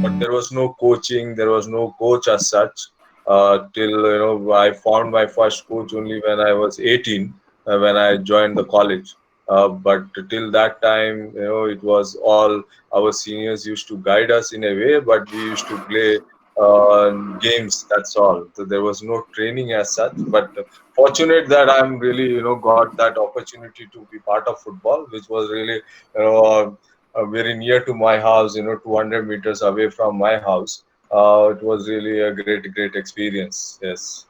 but there was no coaching, there was no coach as such. Till I found my first coach only when I was 18, when I joined the college. But till that time, it was all our seniors used to guide us in a way, but we used to play games. That's all. So there was no training as such. But fortunate that I'm really, got that opportunity to be part of football, which was really, you know, very near to my house. 200 meters away from my house. It was really a great experience. Yes.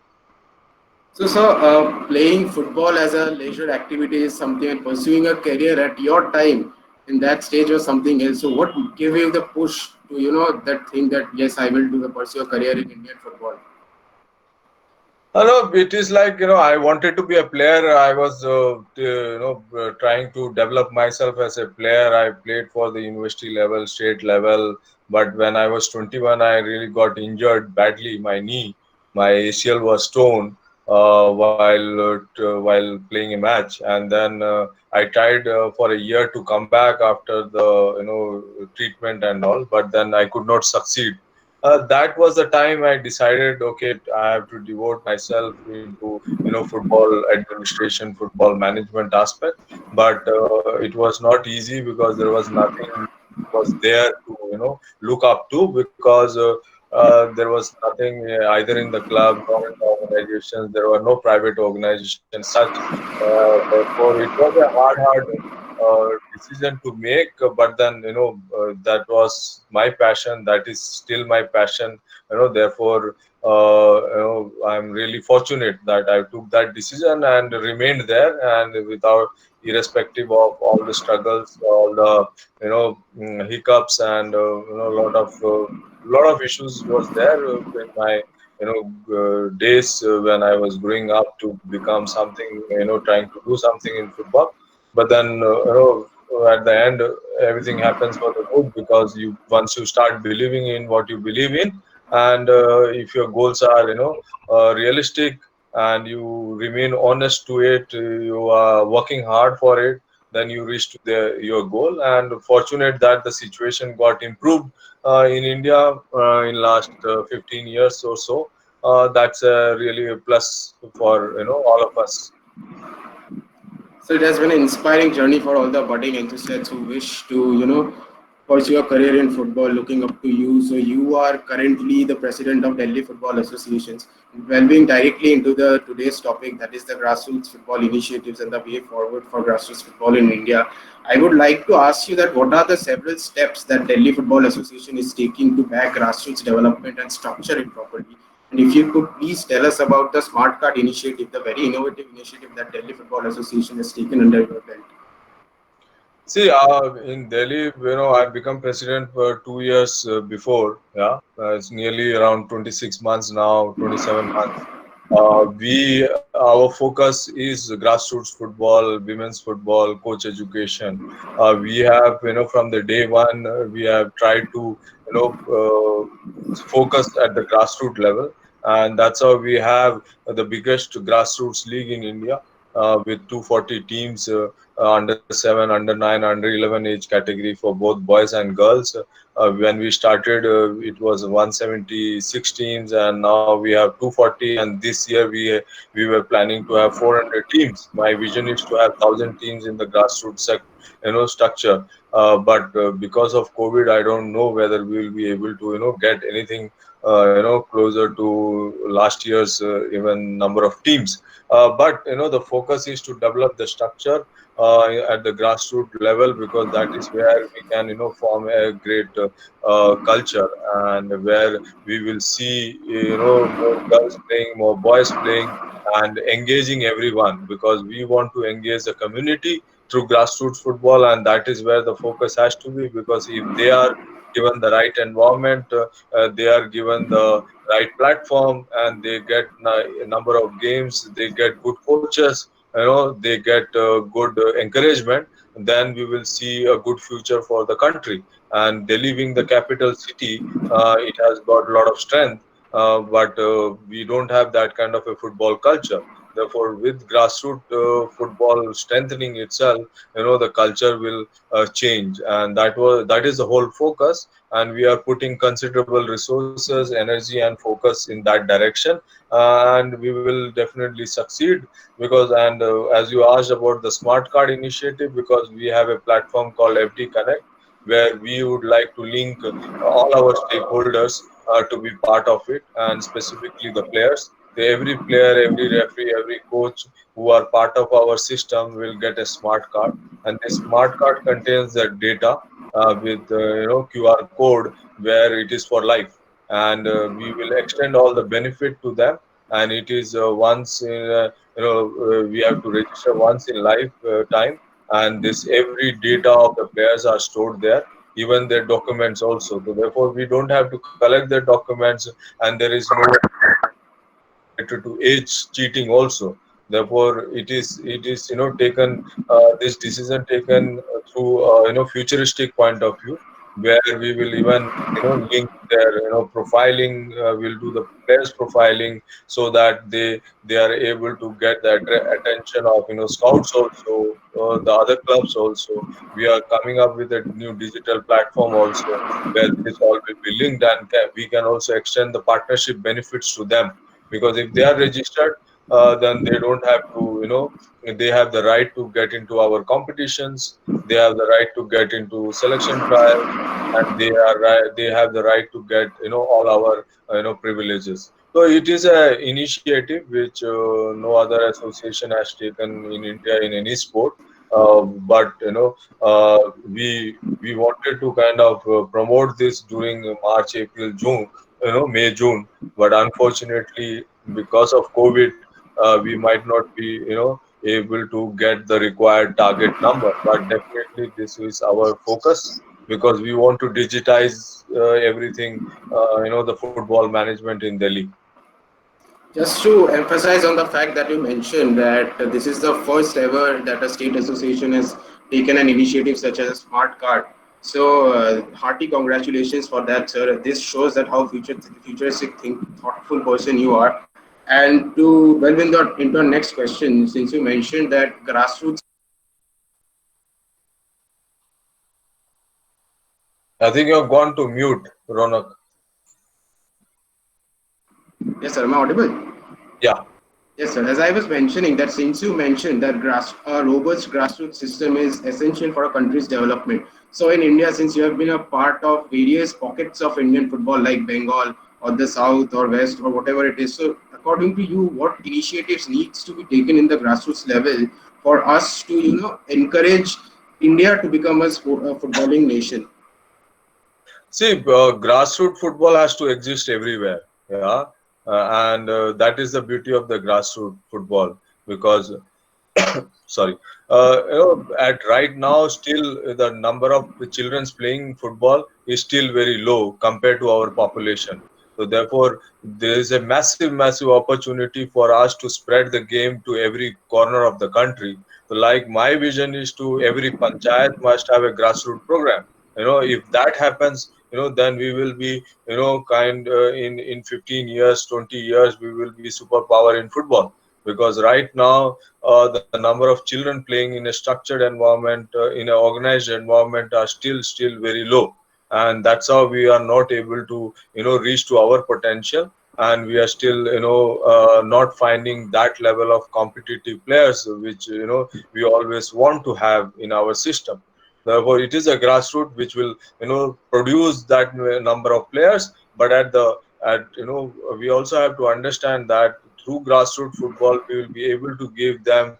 So, sir, playing football as a leisure activity is something, and pursuing a career at your time in that stage was something else. So, what gave you the push to, that thing that yes, I will do pursue a career in Indian football? No, it is like, I wanted to be a player. I was, trying to develop myself as a player. I played for the university level, state level. But when I was 21, I really got injured badly. My knee, my ACL was torn while playing a match. And then I tried for a year to come back after the, treatment and all. But then I could not succeed. That was the time I decided, okay, I have to devote myself into, football administration, football management aspect. But it was not easy because there was nothing was there to, look up to, because there was nothing either in the club nor in the organizations. There were no private organizations such. Therefore, it was a hard decision to make, but then that was my passion. That is still my passion. Therefore, I'm really fortunate that I took that decision and remained there, and without, irrespective of all the struggles, all the hiccups, and lot of issues was there in my days when I was growing up to become something, trying to do something in football. But then at the end, everything happens for the good, because you once you start believing in what you believe in, and if your goals are realistic, and you remain honest to it, you are working hard for it, then you reach to your goal. And fortunate that the situation got improved in India in last 15 years or so. That's really a plus for all of us. So it has been an inspiring journey for all the budding enthusiasts who wish to, pursue a career in football, looking up to you. So you are currently the president of Delhi Football Associations. Delving directly into the today's topic, that is the grassroots football initiatives and the way forward for grassroots football in India. I would like to ask you that what are the several steps that Delhi Football Association is taking to back grassroots development and structure it properly? And if you could please tell us about the Smart Card initiative, the very innovative initiative that Delhi Football Association has taken under your belt. See, in Delhi, I've become president for 2 years before. Yeah, it's nearly around 26 months now, 27 months. Our focus is grassroots football, women's football, coach education. We have, from the day one, we have tried to, focus at the grassroots level, and that's how we have the biggest grassroots league in India, with 240 teams, under 7, under 9, under 11 age category for both boys and girls. When we started, it was 176 teams, and now we have 240. And this year we were planning to have 400 teams. My vision is to have 1,000 teams in the grassroots structure. But because of COVID, I don't know whether we will be able to get anything closer to last year's even number of teams. But the focus is to develop the structure at the grassroots level, because that is where we can form a great culture, and where we will see more girls playing, more boys playing, and engaging everyone, because we want to engage the community through grassroots football. And that is where the focus has to be, because if they are given the right environment, they are given the right platform, and they get a number of games, they get good coaches, they get good encouragement, then we will see a good future for the country. And Delhi being the capital city, it has got a lot of strength, but we don't have that kind of a football culture. therefore, with grassroots football strengthening itself, the culture will change, and that is the whole focus. And we are putting considerable resources, energy, and focus in that direction, and we will definitely succeed. Because, and as you asked about the smart card initiative, because we have a platform called FD Connect, where we would like to link all our stakeholders to be part of it, and specifically the players. Every player, every referee, every coach who are part of our system will get a smart card, and this smart card contains the data with QR code, where it is for life, and we will extend all the benefit to them. And it is once in we have to register once in lifetime, and this every data of the players are stored there, even their documents also. So therefore, we don't have to collect their documents, and there is no related to age cheating also. Therefore, it is taken, this decision taken through futuristic point of view, where we will even link their profiling. We'll do the players profiling, so that they are able to get the attention of scouts also, the other clubs also. We are coming up with a new digital platform also, where this all will be linked, and we can also extend the partnership benefits to them. Because if they are registered, then they don't have to, they have the right to get into our competitions, they have the right to get into selection trials, and they have the right to get all our privileges. So it is a initiative which no other association has taken in India in any sport. But we wanted to kind of promote this during March, April, June, May, June. But unfortunately, because of COVID, we might not be able to get the required target number. But definitely this is our focus, because we want to digitize everything, the football management in Delhi. Just to emphasize on the fact that you mentioned that this is the first ever that a state association has taken an initiative such as a smart card. So, hearty congratulations for that, sir. This shows that how futuristic, thoughtful person you are. And to delve into our next question, since you mentioned that grassroots. I think you've gone to mute, Ronak. Yes, sir. Am I audible? Yeah. Yes, sir. As I was mentioning, that since you mentioned that a robust grassroots system is essential for a country's development. So in India, since you have been a part of various pockets of Indian football like Bengal or the South or West or whatever it is, so according to you, what initiatives needs to be taken in the grassroots level for us to encourage India to become a footballing nation? See, grassroots football has to exist everywhere. Yeah. And that is the beauty of the grassroots football. Because sorry, at right now, still the number of children playing football is still very low compared to our population. So therefore, there is a massive opportunity for us to spread the game to every corner of the country. So like, my vision is to every panchayat must have a grassroots program. If that happens, then we will be, kind in 15 years, 20 years, we will be superpower in football. Because right now, the number of children playing in a structured environment, in an organized environment, are still very low, and that's how we are not able to reach to our potential. And we are still not finding that level of competitive players, which we always want to have in our system. Therefore, it is a grassroots which will produce that number of players. But at we also have to understand that through grassroots football, we will be able to give them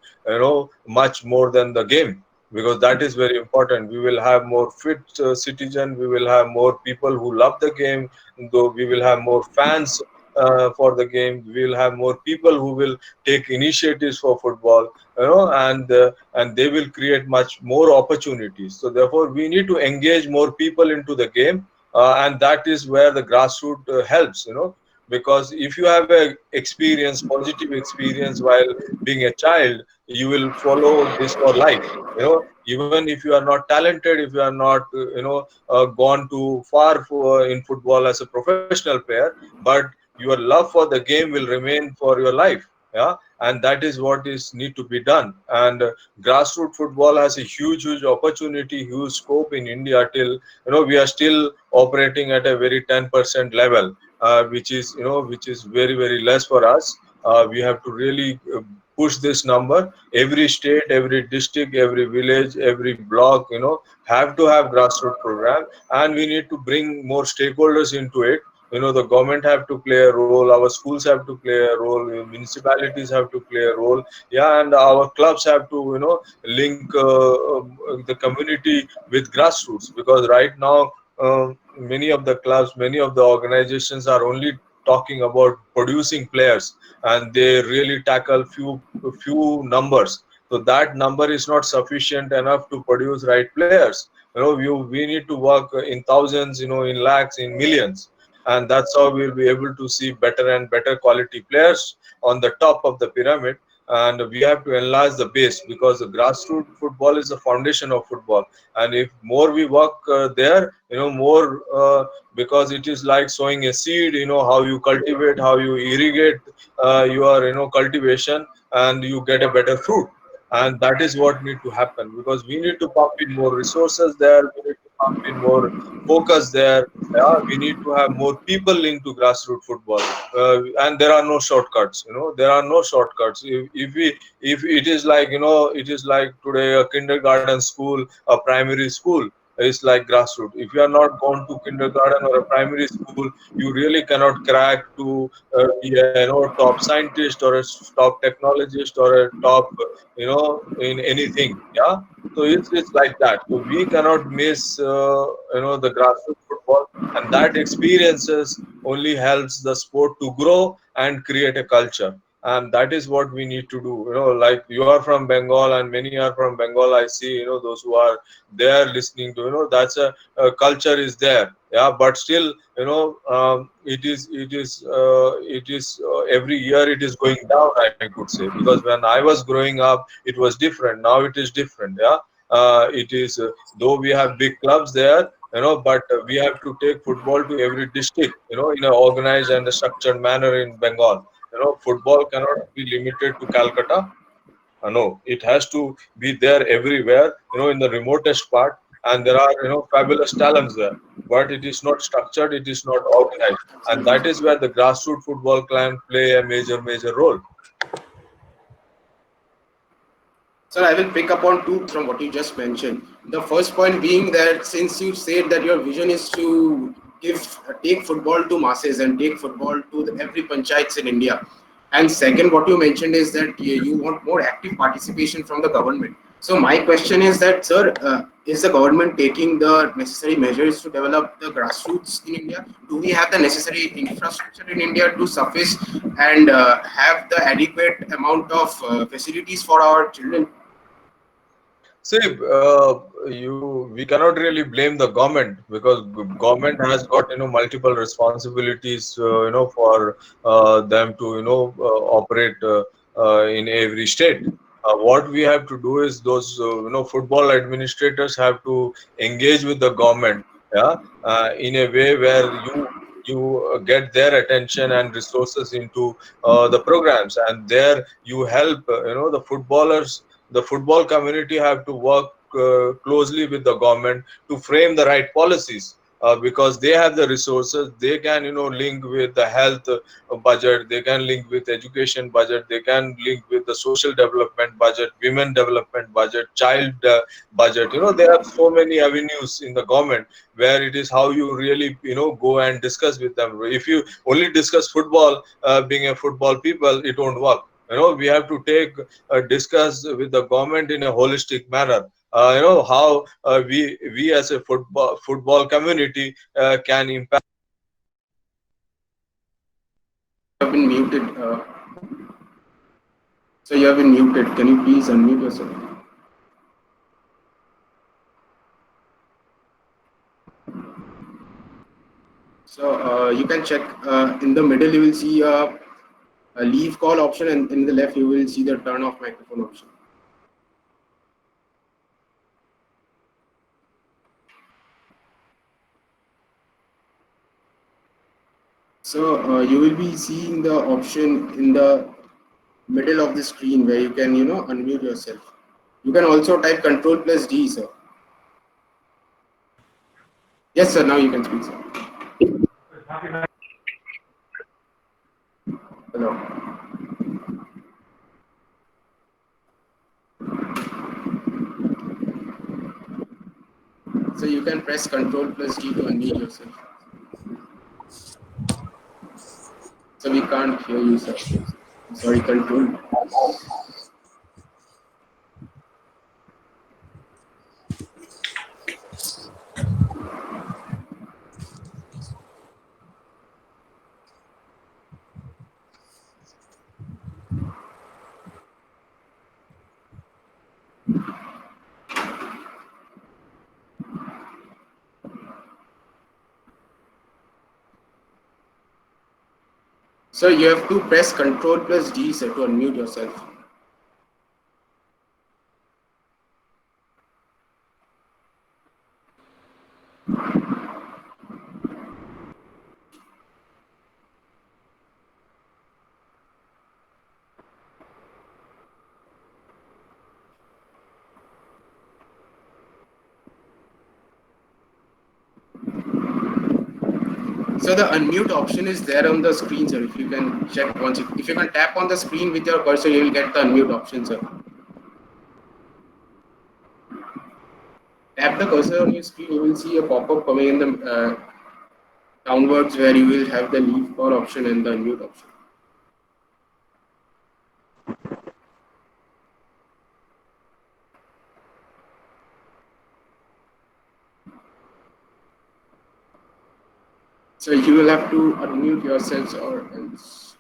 much more than the game. Because that is very important. We will have more fit citizen, we will have more people who love the game, though we will have more fans for the game, we will have more people who will take initiatives for football, and they will create much more opportunities. So therefore, we need to engage more people into the game, and that is where the grassroots helps. Because if you have a experience, positive experience while being a child, you will follow this for life. Even if you are not talented, if you are not gone too far in football as a professional player, but your love for the game will remain for your life. Yeah. and that is what is need to be done. And grassroots football has a huge opportunity, huge scope in India. Till we are still operating at a very 10% level, which is which is very less for us. We have to really push this number. Every state, every district, every village, every block, have to have grassroots program, and we need to bring more stakeholders into it. The government have to play a role, our schools have to play a role, municipalities have to play a role, yeah, and our clubs have to link the community with grassroots, because right now many of the clubs, many of the organizations are only talking about producing players, and they really tackle few numbers. So that number is not sufficient enough to produce right players. We need to work in thousands, in lakhs, in millions, and that's how we'll be able to see better and better quality players on the top of the pyramid. And we have to enlarge the base, because the grassroots football is the foundation of football. And if more we work there, more, because it is like sowing a seed, how you cultivate, how you irrigate your cultivation, and you get a better fruit. And that is what need to happen, because we need to pump in more resources there, we need to pump in more focus there. Yeah, we need to have more people into grassroots football, and there are no shortcuts. There are no shortcuts. If it is like, it is like today a kindergarten school, a primary school is like grassroots. If you are not gone to kindergarten or a primary school, you really cannot crack to be a top scientist or a top technologist or a top in anything. Yeah, so it's like that. So we cannot miss the grassroots football, and that experiences only helps the sport to grow and create a culture. And that is what we need to do. Like you are from Bengal and many are from Bengal, I see, those who are there listening to, that's a culture is there. Yeah, but still, it is every year it is going down, I could say, because when I was growing up it was different. Now it is different. Yeah, it is, though we have big clubs there, but we have to take football to every district, in an organized and a structured manner in Bengal. Football cannot be limited to Calcutta. No, it has to be there everywhere, in the remotest part. And there are, fabulous talents there, but it is not structured, it is not organized. And that is where the grassroots football can play a major role. Sir, I will pick up on two from what you just mentioned. The first point being that since you said that your vision is to take football to masses and take football to every panchayats in India, and second, what you mentioned is that you want more active participation from the government. So my question is that, sir, is the government taking the necessary measures to develop the grassroots in India? Do we have the necessary infrastructure in India to suffice and have the adequate amount of facilities for our children? See, we cannot really blame the government, because government has got multiple responsibilities, for them to operate in every state. What we have to do is those football administrators have to engage with the government, yeah, in a way where you get their attention and resources into the programs, and there you help the footballers. The football community have to work closely with the government to frame the right policies, because they have the resources. They can link with the health budget, they can link with education budget, they can link with the social development budget, women development budget, child budget. There are so many avenues in the government where it is how you really go and discuss with them. If you only discuss football, being a football people, it won't work. We have to take discuss with the government in a holistic manner. How we as a football community can impact. You have been muted. So you have been muted. Can you please unmute yourself? So you can check in the middle. You will see a leave call option, and in the left you will see the turn off microphone option. So you will be seeing the option in the middle of the screen where you can, unmute yourself. You can also type Control plus D, sir. Yes, sir. Now you can speak, sir. Hello. So you can press Control plus D to unmute yourself. So we can't hear you, sir. I'm sorry, Control. So you have to press Control plus D, sir, to unmute yourself. So the unmute option is there on the screen, sir. If you can check once, if you can tap on the screen with your cursor, you will get the unmute option, sir. Tap the cursor on your screen, you will see a pop-up coming in the downwards where you will have the leave call option and the unmute option. So you will have to unmute yourselves or else.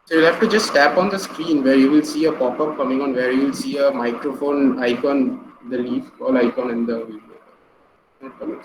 So you'll have to just tap on the screen where you will see a pop-up coming on where you will see a microphone icon, the leaf call icon in the video. Not coming.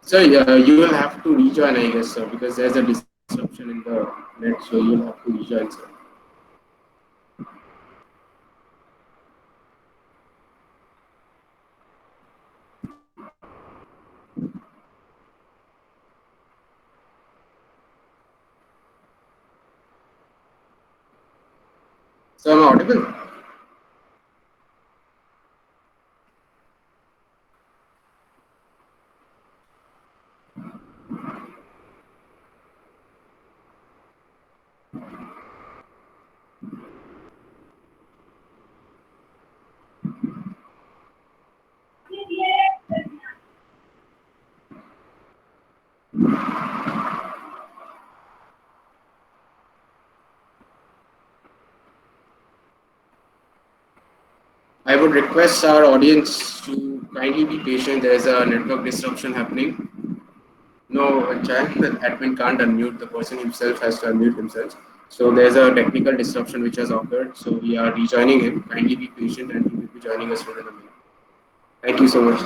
So yeah, you will have to rejoin, I guess, sir, because there's a disruption in the net, so you'll have to rejoin, sir. So I'm audible. I would request our audience to kindly be patient. There is a network disruption happening. No, child, the admin can't unmute. The person himself has to unmute himself. So there's a technical disruption which has occurred. So we are rejoining him. Kindly be patient, and he will be joining us within a minute. Thank you so much.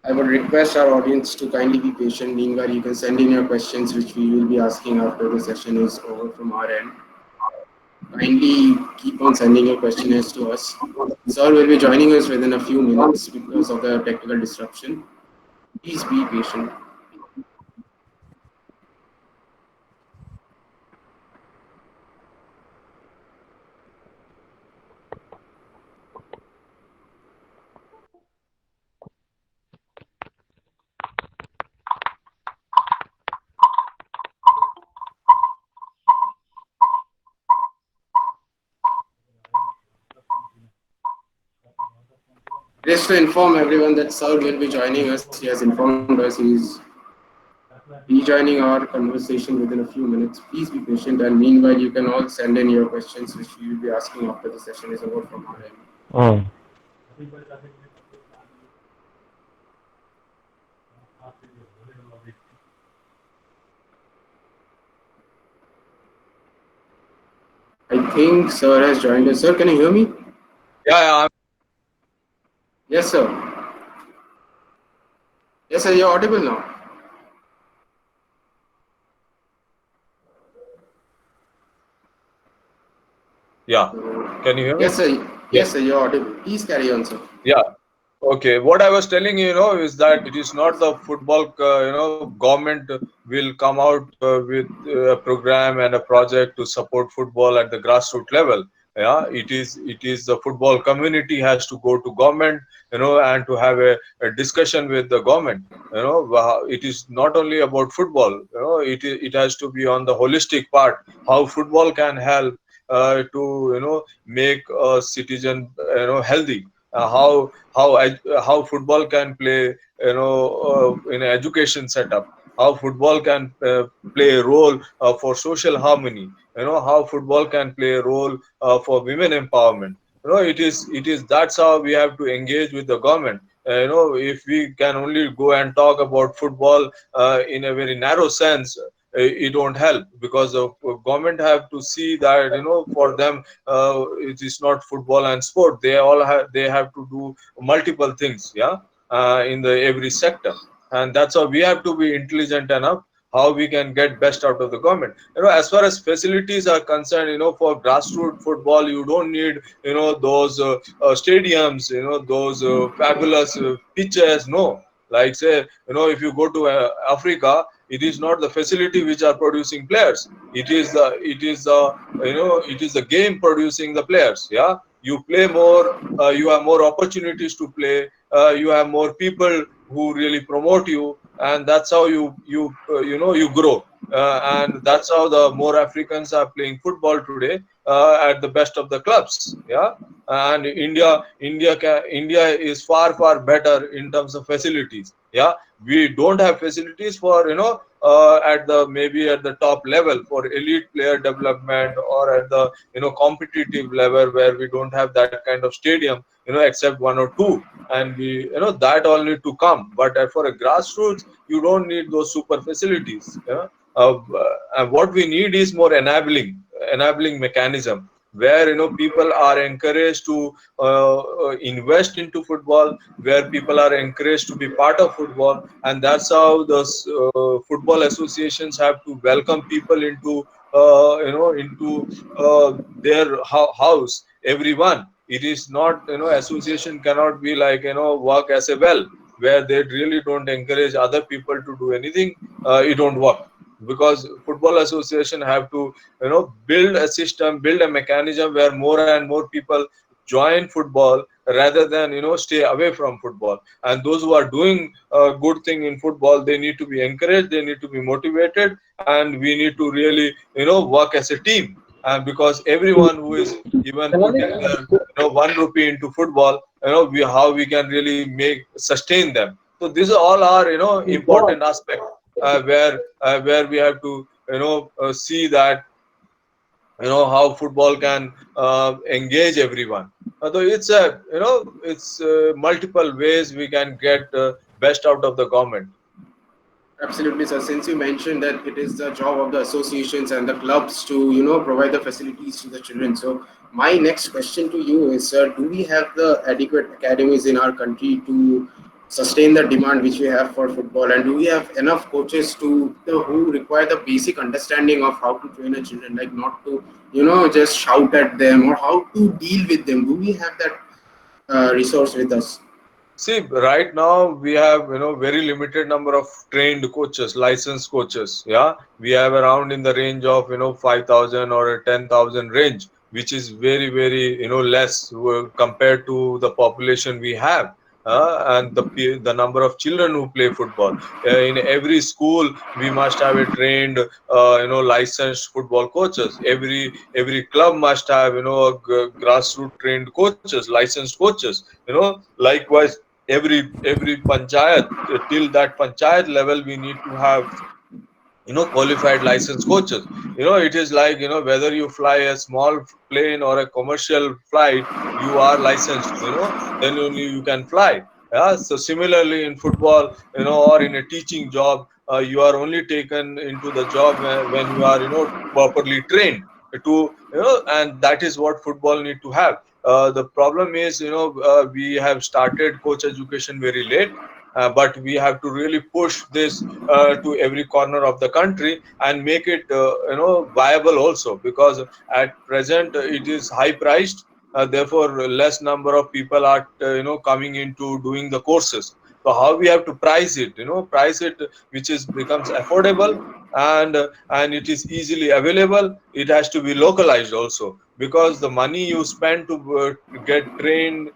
I would request our audience to kindly be patient. Meanwhile, you can send in your questions, which we will be asking after the session is over from our end. Kindly keep on sending your questionnaires to us. Sir will be joining us within a few minutes because of the technical disruption. Please be patient. Just to inform everyone that Sir will be joining us. He has informed us he is rejoining our conversation within a few minutes. Please be patient, and meanwhile, you can all send in your questions, which we will be asking after the session is over from our end. Oh, I think Sir has joined us. Sir, can you hear me? Yeah, yeah, Yes, sir. Yes, sir. You're audible now. yeah. Can you hear me? Yes, sir. Yeah, Yes, sir. You're audible. Please carry on, sir. yeah. Okay, what I was telling you, is that it is not the football, government will come out with a program and a project to support football at the grassroots level. Yeah, it is the football community has to go to government, and to have a discussion with the government. It is not only about football. It has to be on the holistic part, how football can help to make a citizen healthy, how football can play in an education setup, how football can play a role for social harmony, how football can play a role for women empowerment. It is that's how we have to engage with the government. If we can only go and talk about football in a very narrow sense, it won't help, because the government have to see that for them it is not football and sport. They have to do multiple things, yeah, in the every sector. And that's how we have to be intelligent enough, how we can get best out of the government. As far as facilities are concerned, for grassroots football, you don't need those stadiums, those fabulous pitches. No, like, say, if you go to Africa, it is not the facility which are producing players. It is the game producing the players. Yeah, you play more, you have more opportunities to play, you have more people who really promote you, and that's how you grow. And that's how the more Africans are playing football today at the best of the clubs. Yeah, and India is far better in terms of facilities. Yeah, we don't have facilities for at the maybe at the top level for elite player development, or at the competitive level, where we don't have that kind of stadium, except one or two. And we that all need to come. But for a grassroots, you don't need those super facilities. Yeah. And what we need is more enabling mechanism, where people are encouraged to invest into football, where people are encouraged to be part of football. And that's how the football associations have to welcome people into their house, everyone. It is not, association cannot be like, work as a well, where they really don't encourage other people to do anything. It don't work, because football association have to build a system, build a mechanism, where more and more people join football, rather than stay away from football. And those who are doing a good thing in football, they need to be encouraged, they need to be motivated, and we need to really work as a team. And because everyone who is even putting their 1 rupee into football, how we can really make sustain them. So these are all are important aspects, where we have to see that how football can engage everyone. So it's multiple ways we can get best out of the government. Absolutely, sir. Since you mentioned that it is the job of the associations and the clubs to, provide the facilities to the children. So my next question to you is, sir, do we have the adequate academies in our country to sustain the demand which we have for football, and do we have enough coaches who require the basic understanding of how to train a children, like not to just shout at them, or how to deal with them? Do we have that resource with us? See, right now we have very limited number of trained coaches, licensed coaches. Yeah, we have around in the range of 5,000 or a 10,000 range, which is very less compared to the population we have. And the number of children who play football in every school, we must have a trained licensed football coaches. Every club must have a grassroots trained coaches, licensed coaches. Likewise, every panchayat, till that panchayat level, we need to have qualified licensed coaches. It is like whether you fly a small plane or a commercial flight, you are licensed, then only you can fly. Yeah, so similarly in football, or in a teaching job, you are only taken into the job when you are properly trained to, and that is what football need to have. The problem is, we have started coach education very late, but we have to really push this to every corner of the country and make it viable also, because at present it is high priced. Therefore less number of people are coming into doing the courses. So how we have to price it, price it which is becomes affordable, and it is easily available. It has to be localized also, because the money you spend to get trained,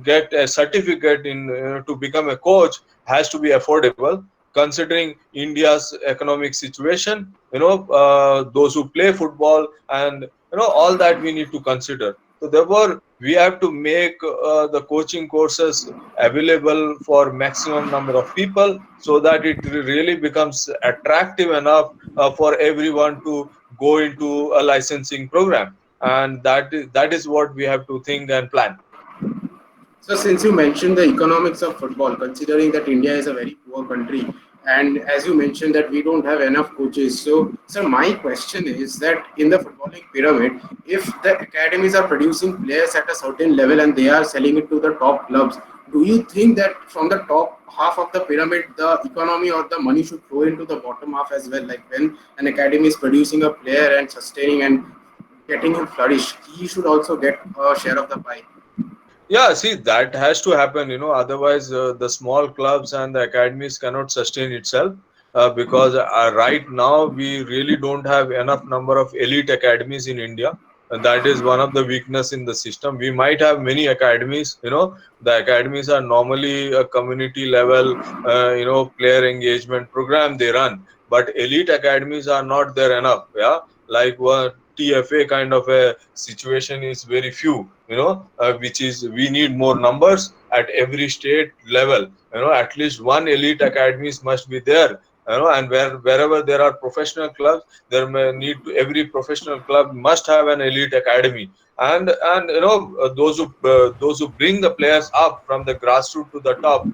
get a certificate in to become a coach, has to be affordable, considering India's economic situation, those who play football, and all that we need to consider. So therefore we have to make the coaching courses available for maximum number of people, so that it really becomes attractive enough for everyone to go into a licensing program. And that is what we have to think and plan. So, since you mentioned the economics of football, considering that India is a very poor country, and as you mentioned that we don't have enough coaches, so sir, my question is that in the footballing pyramid, if the academies are producing players at a certain level and they are selling it to the top clubs, do you think that from the top half of the pyramid, the economy or the money should flow into the bottom half as well? Like when an academy is producing a player and sustaining and getting him flourish, he should also get a share of the pie. Yeah, see, that has to happen, otherwise the small clubs and the academies cannot sustain itself, because right now we really don't have enough number of elite academies in India. And that is one of the weakness in the system. We might have many academies, the academies are normally a community level, player engagement program they run, but elite academies are not there enough. Yeah, like what TFA kind of a situation is very few, which is we need more numbers at every state level. At least one elite academies must be there. And wherever there are professional clubs, there may need to, every professional club must have an elite academy. And those who bring the players up from the grassroots to the top,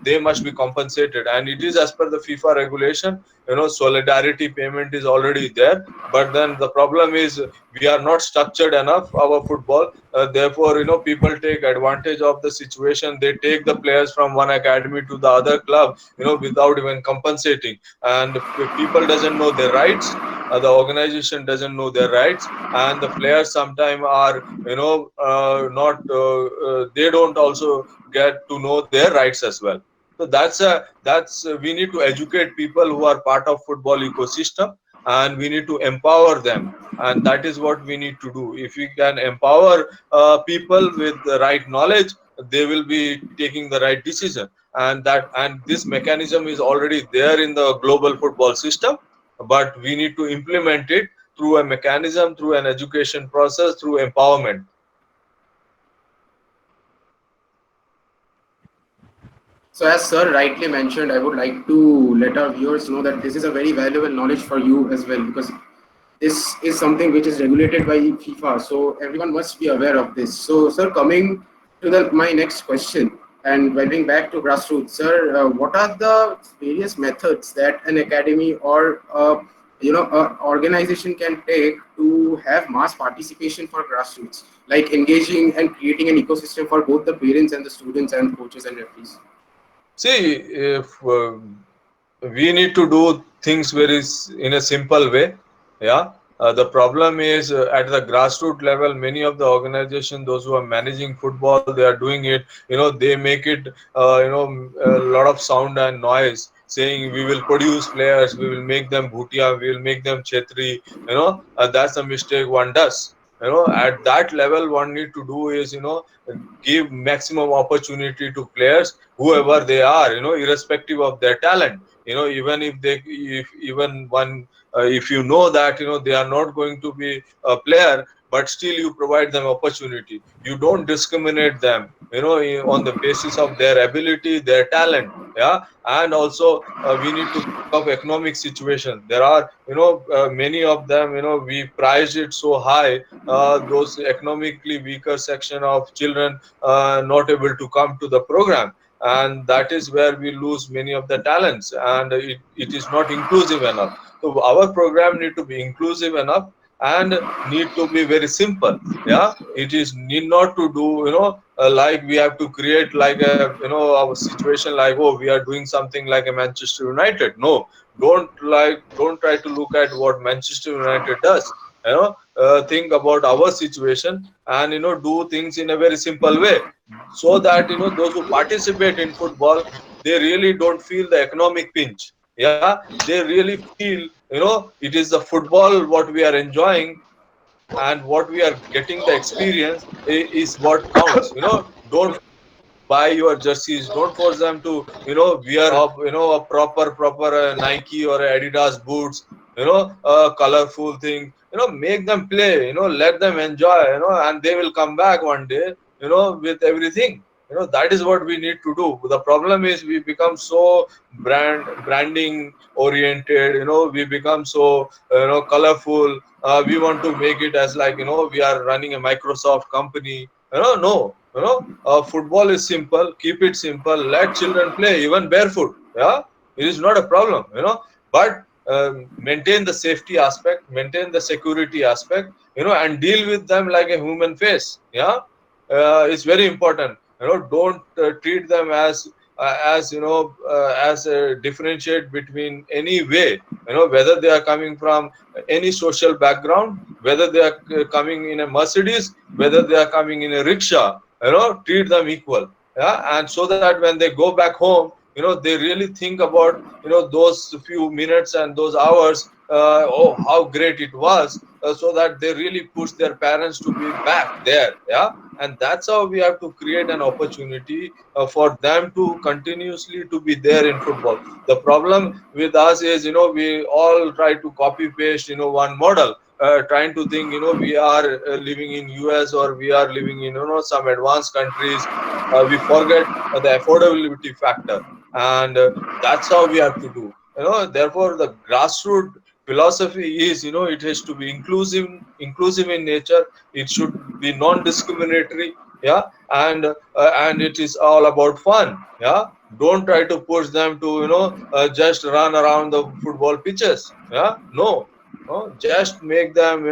they must be compensated. And it is as per the FIFA regulation. Solidarity payment is already there, but then the problem is we are not structured enough our football. Therefore people take advantage of the situation. They take the players from one academy to the other club, without even compensating. And people doesn't know their rights. The organization doesn't know their rights, and the players sometimes are not they don't also get to know their rights as well. So that's we need to educate people who are part of football ecosystem, and we need to empower them. And that is what we need to do. If we can empower people with the right knowledge, they will be taking the right decision. And this mechanism is already there in the global football system, but we need to implement it through a mechanism, through an education process, through empowerment. So, as Sir rightly mentioned, I would like to let our viewers know that this is a very valuable knowledge for you as well, because this is something which is regulated by FIFA. So, everyone must be aware of this. So, Sir, coming to my next question and going back to grassroots, Sir, what are the various methods that an academy or a organization can take to have mass participation for grassroots, like engaging and creating an ecosystem for both the parents and the students and coaches and referees? See, if we need to do things in a simple way. Yeah. The problem is at the grassroots level, many of the organization, those who are managing football, they are doing it, they make it a lot of sound and noise, saying we will produce players, we will make them bhutia, we will make them chetri. That's a mistake one does. At that level, one need to do is give maximum opportunity to players, whoever they are, irrespective of their talent. Even if they, if even one, if you know that they are not going to be a player, but still you provide them opportunity, you don't discriminate them, on the basis of their ability, their talent. Yeah. And also, we need to think of economic situation. There are, many of them, we priced it so high, those economically weaker section of children not able to come to the program, and that is where we lose many of the talents, and it is not inclusive enough. So our program need to be inclusive enough and need to be very simple. Yeah. It is need not to do, like we have to create like a, a situation like, oh, we are doing something like a Manchester United. No, don't try to look at what Manchester United does. Think about our situation, and do things in a very simple way, so that those who participate in football, they really don't feel the economic pinch. Yeah. They really feel, it is the football what we are enjoying, and what we are getting the experience is what counts. Don't buy your jerseys, don't force them to wear a proper Nike or Adidas boots, a colorful thing. Make them play, let them enjoy, and they will come back one day, with everything. That is what we need to do. The problem is we become so branding oriented, we become so colorful. We want to make it as like, we are running a Microsoft company. No, football is simple. Keep it simple. Let children play even barefoot. Yeah, it is not a problem. But maintain the safety aspect, maintain the security aspect. And deal with them like a human face. Yeah, it's very important. Don't treat them as as differentiate between any way. Whether they are coming from any social background, whether they are coming in a Mercedes, whether they are coming in a rickshaw, treat them equal. Yeah. And so that when they go back home, they really think about those few minutes and those hours, oh, how great it was, so that they really push their parents to be back there. Yeah. And that's how we have to create an opportunity for them to continuously to be there in football. The problem with us is, we all try to copy paste one model, trying to think, we are living in US, or we are living in some advanced countries. We forget the affordability factor, and that's how we have to do. Therefore the grassroots philosophy is, it has to be inclusive in nature. It should be non-discriminatory. Yeah. And it is all about fun. Yeah. Don't try to push them to just run around the football pitches. Yeah. No. No, just make them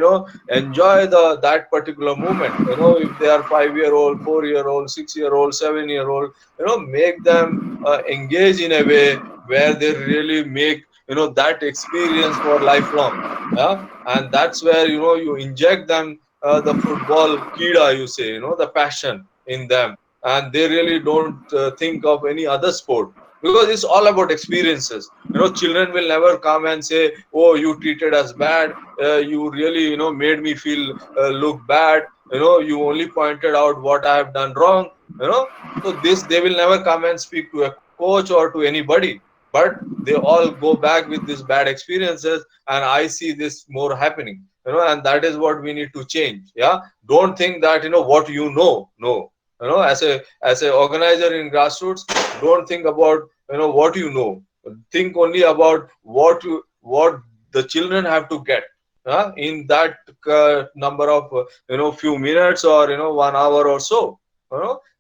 enjoy that particular moment. If they are 5-year-old, 4-year-old, 6-year-old, 7-year-old, make them engage in a way where they really make that experience for lifelong. Yeah. And that's where you inject them the football kida, you say, the passion in them, and they really don't think of any other sport, because it's all about experiences. Children will never come and say, oh, you treated us bad, you really made me feel look bad, you only pointed out what I have done wrong. So this, they will never come and speak to a coach or to anybody, but they all go back with these bad experiences, and I see this more happening. And that is what we need to change. Yeah. Don't think that what no. As a organizer in grassroots, don't think about what think only about what the children have to get in that number of few minutes, or 1 hour or so.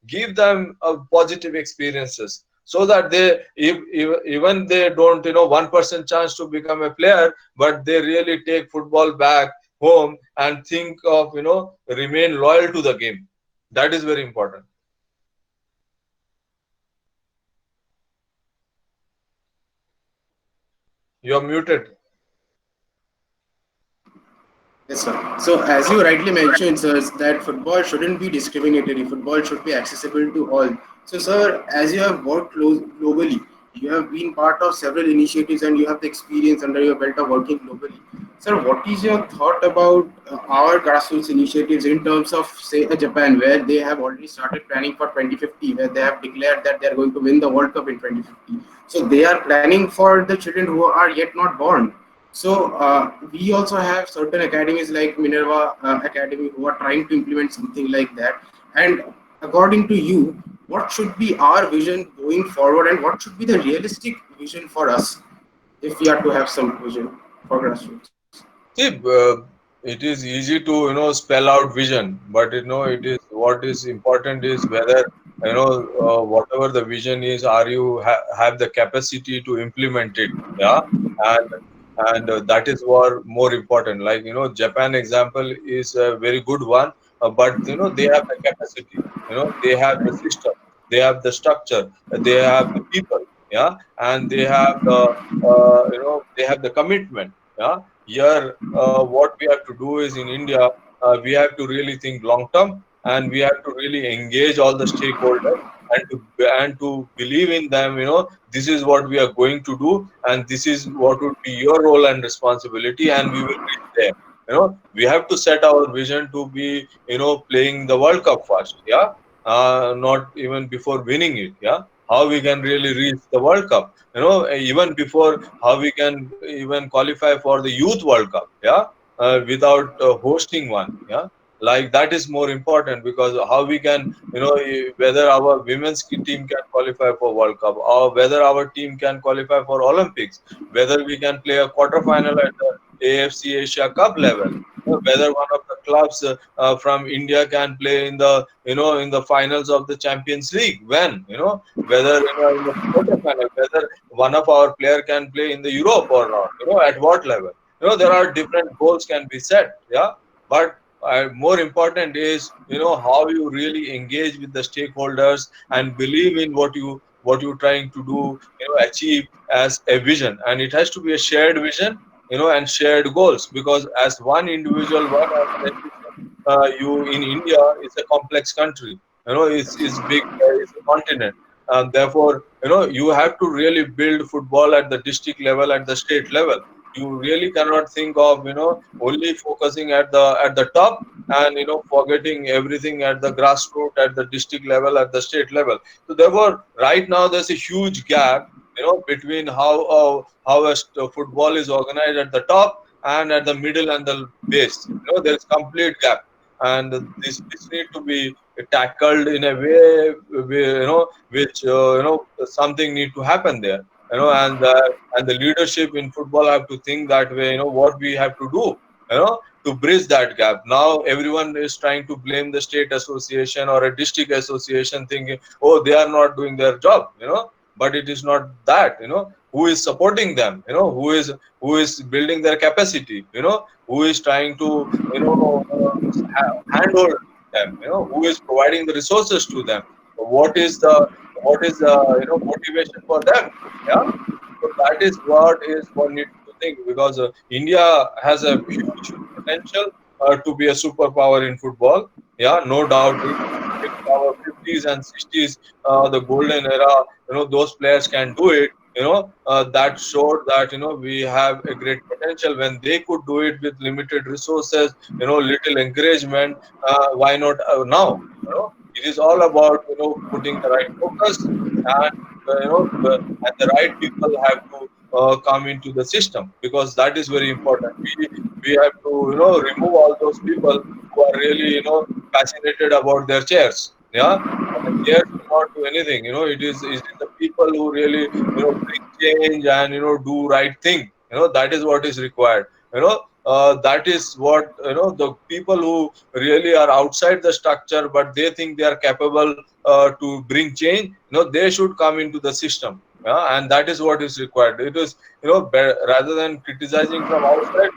Give them positive experiences, so that they, if even they don't 1% chance to become a player, but they really take football back home and think of remain loyal to the game. That is very important. You're muted. Yes, sir. So, as you rightly mentioned, sir, is that football shouldn't be discriminatory. Football should be accessible to all. So, sir, as you have worked globally, you have been part of several initiatives and you have the experience under your belt of working globally. Sir, what is your thought about our grassroots initiatives in terms of, say, Japan, where they have already started planning for 2050, where they have declared that they are going to win the World Cup in 2050. So, they are planning for the children who are yet not born. So we also have certain academies like Minerva Academy who are trying to implement something like that. And according to you, what should be our vision going forward, and what should be the realistic vision for us if we are to have some vision for grassroots? See, it is easy to spell out vision, but it is what is important is whether whatever the vision is, are you have the capacity to implement it? Yeah, and that is what more important. Like Japan example is a very good one, but they have the capacity. They have the system, they have the structure, they have the people. Yeah, and they have the they have the commitment. Yeah, here what we have to do is in India, we have to really think long term, and we have to really engage all the stakeholders, and to believe in them. This is what we are going to do, and this is what would be your role and responsibility, and we will reach there. We have to set our vision to be playing the World Cup first. Yeah, not even before winning it. Yeah, how we can really reach the World Cup, even before how we can even qualify for the Youth World Cup. Yeah, without hosting one. Yeah, like that is more important, because how we can whether our women's team can qualify for World Cup, or whether our team can qualify for Olympics, whether we can play a quarter final at the AFC Asia Cup level, whether one of the clubs from India can play in the in the finals of the Champions League, whether in the quarter final, whether one of our player can play in the Europe or not, at what level. There are different goals can be set. Yeah, but more important is how you really engage with the stakeholders and believe in what you're trying to do, achieve as a vision, and it has to be a shared vision, and shared goals, because as one individual, one organization, you in India is a complex country, it's big, it's a continent, and therefore you have to really build football at the district level, at the state level. You really cannot think of only focusing at the top, and forgetting everything at the grassroots, at the district level, at the state level. So therefore right now there's a huge gap between how football is organized at the top and at the middle and the base. There's complete gap, and this need to be tackled in a way which something need to happen there. And the leadership in football have to think that way. What we have to do, to bridge that gap. Now everyone is trying to blame the state association or a district association, thinking, oh, they are not doing their job. But it is not that. Who is supporting them? Who is building their capacity? Who is trying to handhold them? Who is providing the resources to them? What is the motivation for them? Yeah. So that is what is one need to think, because India has a huge potential to be a superpower in football. Yeah, no doubt. In our 50s and 60s, the golden era, those players can do it. That showed that we have a great potential when they could do it with limited resources, little encouragement. Why not now? It is all about putting the right focus, and and the right people have to come into the system, because that is very important. We have to remove all those people who are really fascinated about their chairs. Yeah, chairs will not do anything. It is the people who really bring change and do right thing. That is what is required. That is what the people who really are outside the structure, but they think they are capable to bring change. They should come into the system. Yeah, and that is what is required. It is rather than criticizing from outside,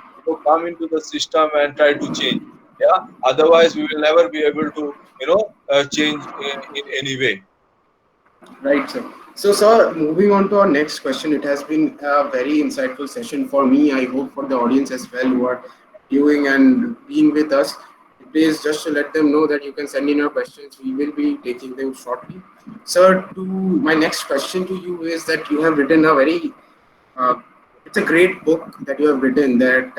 come into the system and try to change. Yeah, otherwise we will never be able to change in any way. Right, sir. So, sir, moving on to our next question, it has been a very insightful session for me. I hope for the audience as well who are viewing and being with us. Please just to let them know that you can send in your questions. We will be taking them shortly. Sir, to my next question to you is that you have written a very uh, it's a great book that you have written that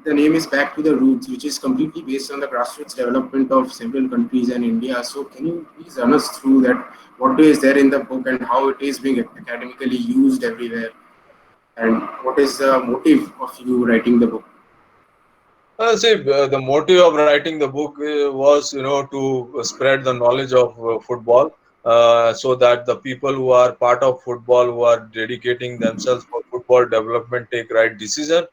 the name is Back to the Roots, which is completely based on the grassroots development of several countries and India. So, can you please run us through that? What is there in the book and how it is being academically used everywhere? And what is the motive of you writing the book? See, the motive of writing the book was, to spread the knowledge of football, so that the people who are part of football, who are dedicating themselves for football development, take right decision.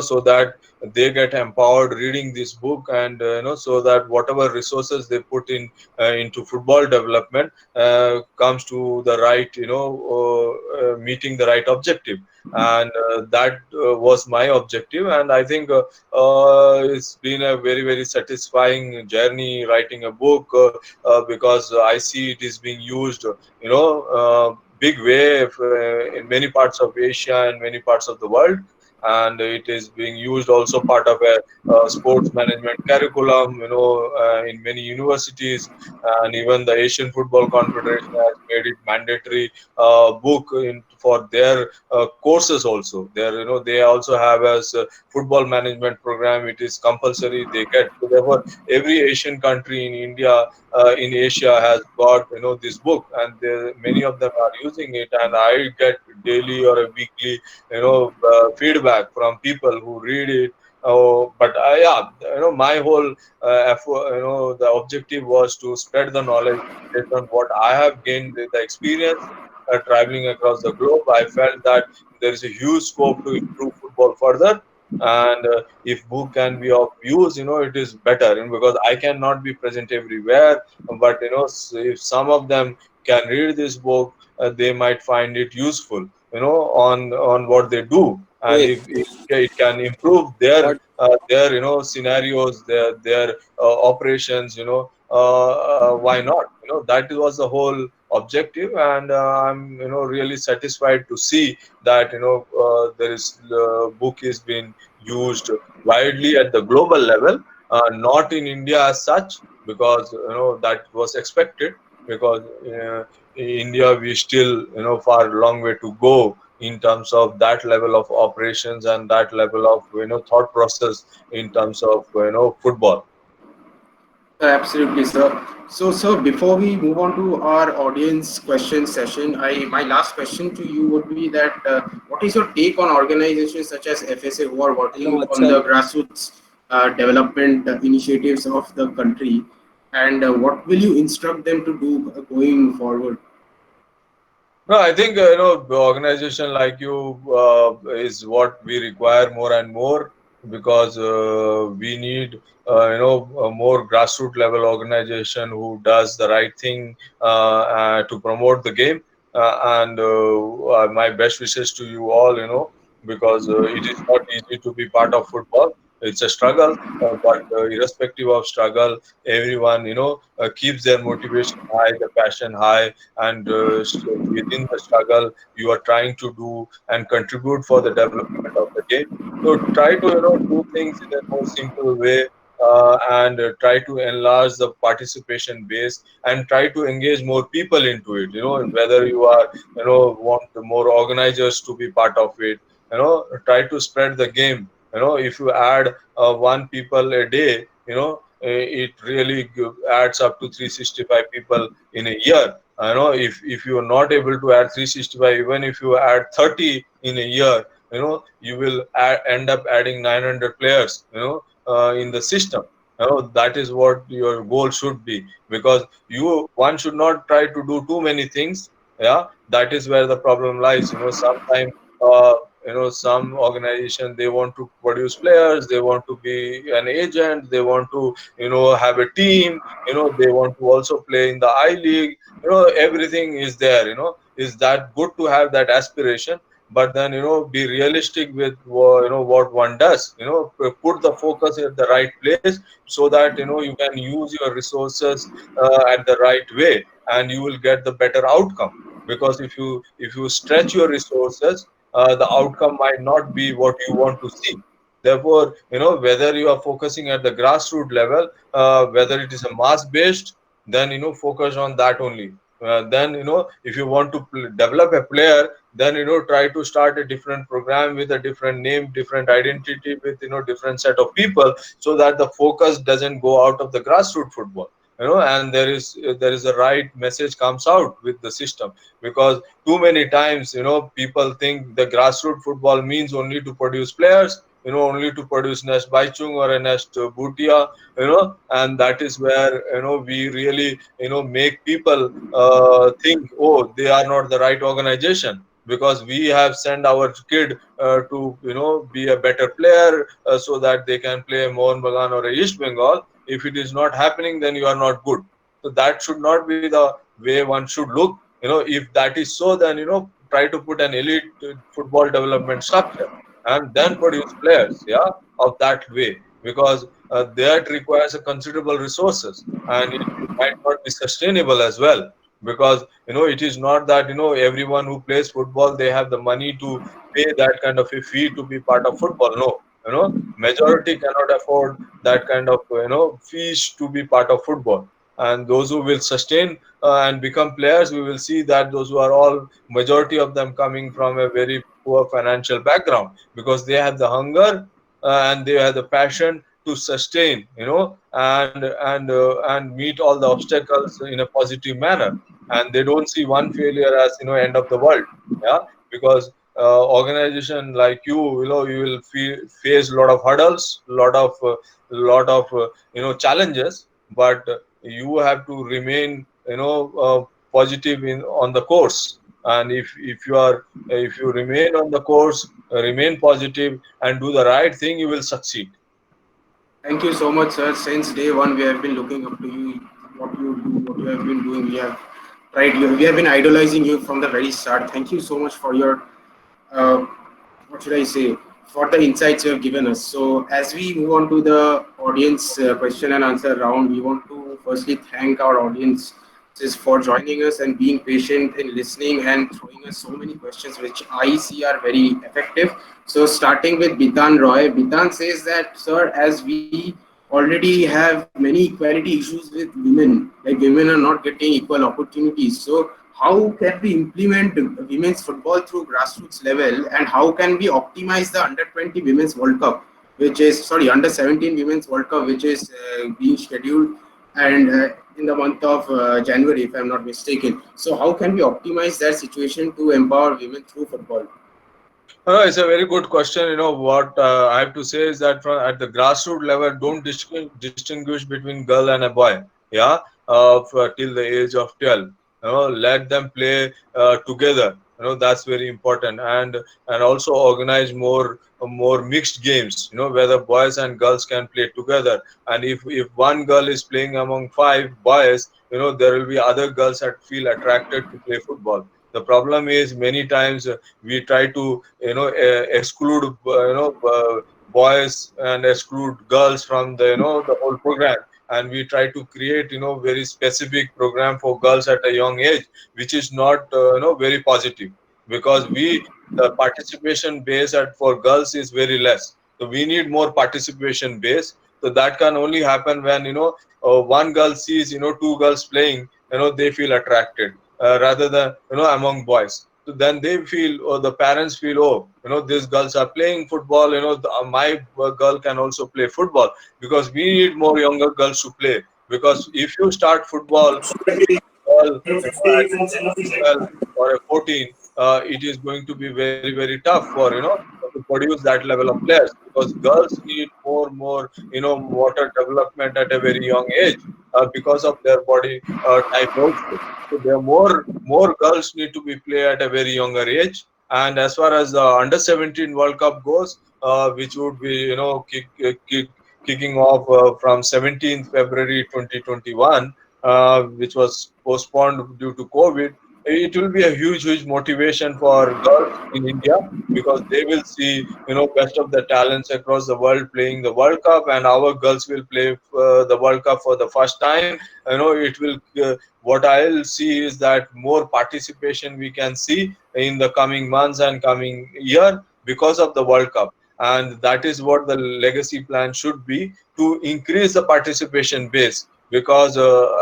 So that they get empowered reading this book, and so that whatever resources they put in into football development comes to the right, meeting the right objective, and that was my objective, and I think. It's been a very, very satisfying journey writing a book, because I see it is being used, big way in many parts of Asia and many parts of the world. And it is being used also part of a sports management curriculum, in many universities, and even the Asian Football Confederation has made it mandatory book for their courses also. They also have as football management program. It is compulsory. They get, so therefore every Asian country in India, in Asia, has got this book, and many of them are using it. And I get daily or a weekly feedback from people who read it. But yeah, my whole the objective was to spread the knowledge based on what I have gained, the experience traveling across the globe. I felt that there is a huge scope to improve football further, and if book can be of use, it is better, because I cannot be present everywhere. But if some of them can read this book, they might find it useful, on what they do, and Great. if it can improve What their scenarios, their operations, why not? That was the whole objective, and I'm really satisfied to see that there is book is being used widely at the global level, not in India as such, because that was expected, because in India we still far long way to go in terms of that level of operations and that level of thought process in terms of football. Absolutely, sir. So, sir, before we move on to our audience question session, I my last question to you would be that what is your take on organizations such as FSA who are Hello, working on Achal. the grassroots development initiatives of the country, and what will you instruct them to do going forward? No, I think the organization like you is what we require more and more, because we need a more grassroots level organization who does the right thing to promote the game. And my best wishes to you all, because it is not easy to be part of football. It's a struggle, but irrespective of struggle, everyone keeps their motivation high, the passion high, and within the struggle you are trying to do and contribute for the development of the game. So try to do things in a more simple way, and try to enlarge the participation base, and try to engage more people into it, whether you are want more organizers to be part of it. Try to spread the game. If you add one people a day, it really adds up to 365 people in a year. If you are not able to add 365, even if you add 30 in a year, you will end up adding 900 players, in the system. That is what your goal should be, because one should not try to do too many things. Yeah, that is where the problem lies. Sometimes uh, some organization, they want to produce players, they want to be an agent, they want to have a team, they want to also play in the I League. Everything is there. Is that good to have that aspiration? But then be realistic with what one does. Put the focus at the right place, so that you can use your resources at the right way, and you will get the better outcome. because if you stretch your resources, the outcome might not be what you want to see. Therefore, whether you are focusing at the grassroots level, whether it is a mass based, then focus on that only. Then if you want to develop a player, then try to start a different program with a different name, different identity, with different set of people, so that the focus doesn't go out of the grassroots football. And there is a right message comes out with the system, because too many times people think the grassroots football means only to produce players, only to produce Nest Baichung or a Nest Bhutia, and that is where we really make people think, oh, they are not the right organization, because we have sent our kid to be a better player, so that they can play Mohun Bagan or a East Bengal. If it is not happening, then you are not good. So that should not be the way one should look. If that is so, then try to put an elite football development structure, and then produce players, yeah, of that way, because that requires a considerable resources, and it might not be sustainable as well, because it is not that everyone who plays football, they have the money to pay that kind of a fee to be part of football. No, majority cannot afford that kind of fees to be part of football. And those who will sustain and become players, we will see that those who are all majority of them coming from a very poor financial background, because they have the hunger and they have the passion to sustain, and meet all the obstacles in a positive manner, and they don't see one failure as end of the world. Yeah, because organization like you will face a lot of hurdles, lot of challenges, but you have to remain positive in on the course. And if you remain on the course, remain positive and do the right thing, you will succeed. Thank you so much, sir. Since day one, we have been looking up to you, what you do, what you have been doing. We have tried you. We have been idolizing you from the very start. Thank you so much for your uh, what should I say, for the insights you have given us. So, as we move on to the audience question and answer round, we want to firstly thank our audience for joining us and being patient in listening and throwing us so many questions, which I see are very effective. So, starting with Bitan Roy, Bitan says that, sir, as we already have many equality issues with women, like women are not getting equal opportunities. So, how can we implement women's football through grassroots level, and how can we optimize the under 20 women's world cup, which is, sorry, under 17 women's world cup, which is being scheduled and in the month of January, if I'm not mistaken. So how can we optimize that situation to empower women through football? It's a very good question. What I have to say is that at the grassroots level, don't distinguish between girl and a boy. Yeah, till the age of 12. Let them play together. That's very important, and also organize more mixed games. Where the boys and girls can play together. And if one girl is playing among five boys, there will be other girls that feel attracted to play football. The problem is many times we try to exclude boys and exclude girls from the whole program, and we try to create very specific program for girls at a young age, which is not very positive, because the participation base for girls is very less. So we need more participation base. So that can only happen when one girl sees two girls playing, they feel attracted, rather than among boys. So then they feel, or the parents feel, oh, these girls are playing football, my girl can also play football, because we need more younger girls to play. Because if you start football girl, at 12 or a 14, it is going to be very, very tough for to produce that level of players, because girls need more water development at a very young age, because of their body type also. So there are more girls need to be played at a very younger age. And as far as the under 17 World Cup goes, which would be kicking off from 17th February 2021, which was postponed due to COVID. it will be a huge motivation for girls in India, because they will see, best of the talents across the world playing the World Cup, and our girls will play the World Cup for the first time. It will. What I'll see is that more participation we can see in the coming months and coming year because of the World Cup, and that is what the legacy plan should be, to increase the participation base. Because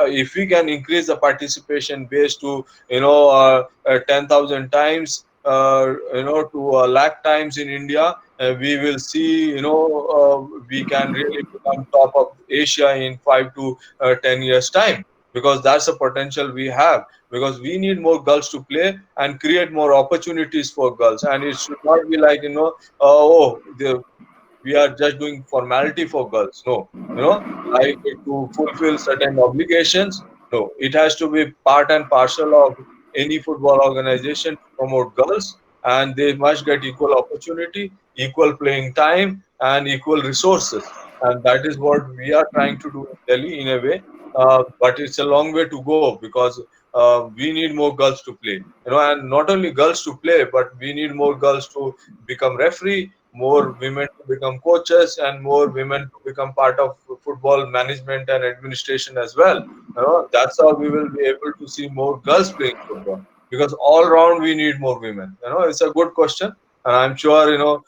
if we can increase the participation base to 10,000 times, to a lakh times in India, we will see, we can really become top of Asia in 5 to 10 years time, because that's the potential we have. Because we need more girls to play and create more opportunities for girls, and it should not be like, we are just doing formality for girls. No, like to fulfill certain obligations. No, it has to be part and parcel of any football organization to promote girls, and they must get equal opportunity, equal playing time, and equal resources. And that is what we are trying to do in Delhi in a way. But it's a long way to go, because we need more girls to play. And not only girls to play, but we need more girls to become referee, more women to become coaches, and more women to become part of football management and administration as well. That's how we will be able to see more girls playing football, because all round we need more women. It's a good question, and I'm sure